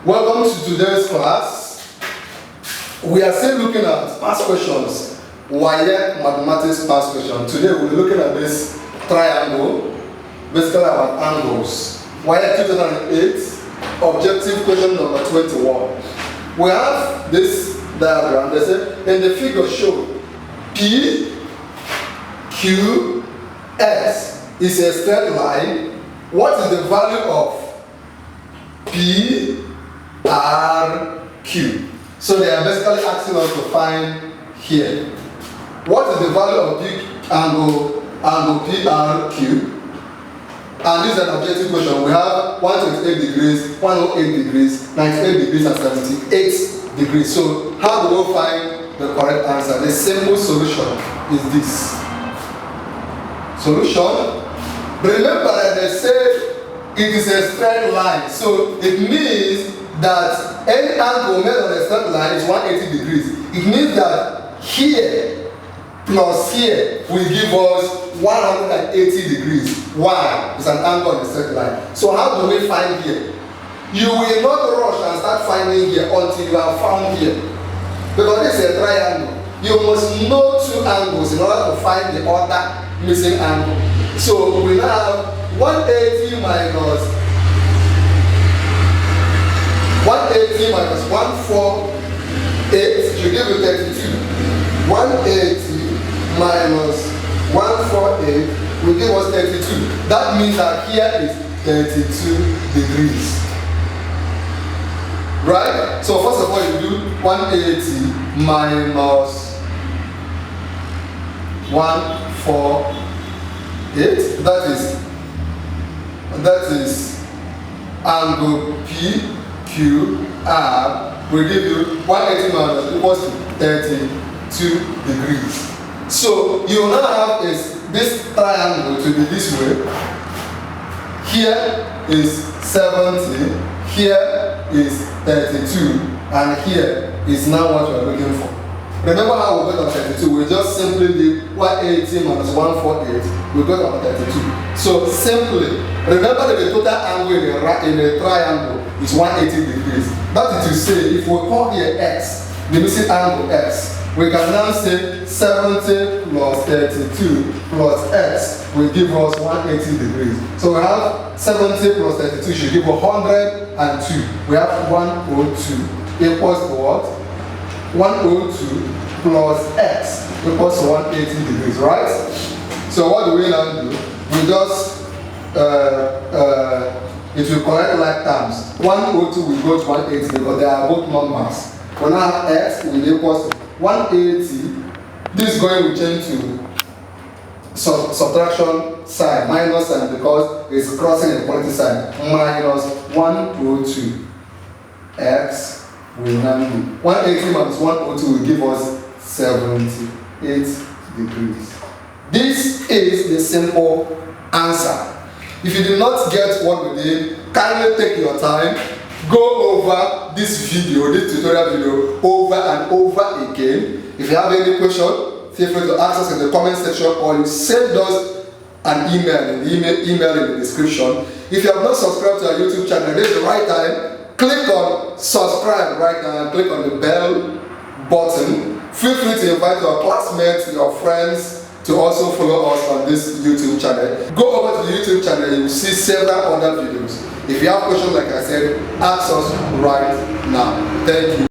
Welcome to today's class. We are still looking at past questions. WAEC mathematics past question. Today we'll be looking at this triangle, basically about angles. WAEC 2008, objective question number 21. We have this diagram. They say in the figure show P, Q, S is a straight line. What is the value of P, R, Q? So they are basically asking us to find here. What is the value of big angle P, R, Q? And this is an objective question. We have 128 degrees, 108 degrees, 98 degrees, and 78 degrees. So how do we find the correct answer? The simple solution is this. Solution. Remember that they said it is a straight line. So it means that any angle made on a straight line is 180 degrees. It means that here plus here will give us 180 degrees. Why? It's an angle on a straight line. So how do we find here? You will not rush and start finding here until you have found here. Because this is a triangle. You must know two angles in order to find the other missing angle. So we now have 180 minus 148 should give you 32. 180 minus 148 will give us 32. That means that here is 32 degrees. Right? So first of all, you do 180 minus 148. That is angle P, Q, R will give you 180 minus equals to 32 degrees. So you now have this triangle to be this way. Here is 70, here is 32, and here is now what we are looking for. Remember how we got on 32? We just simply did 180 minus 148. We got on 32. So simply, remember that the total angle in a triangle is 180 degrees. That is to say, if we call here x, the missing angle x, we can now say 70 plus 32 plus x will give us 180 degrees. So we have 70 plus 32 should give us 102. We have 102 equals to what? 102 plus x equals to 180 degrees, right? So what do we now do? We just, it will correct like terms. 102 will go to 180 because they are both numbers. We now have x will equals to 180. This going will change to subtraction sign, minus sign, because it's crossing a equality sign. Minus 102 x will now be 180 minus 102 will give us 78 degrees. This is the simple answer. If you did not get what we did, kindly take your time, go over this video, this tutorial video, over and over again. If you have any question, feel free to ask us in the comment section, or you send us an email in the email in the description. If you have not subscribed to our YouTube channel, this is the right time. Click on subscribe right now and click on the bell button. Feel free to invite your classmates, your friends to also follow us on this YouTube channel. Go over to the YouTube channel, you will see several other videos. If you have questions, like I said, ask us right now. Thank you.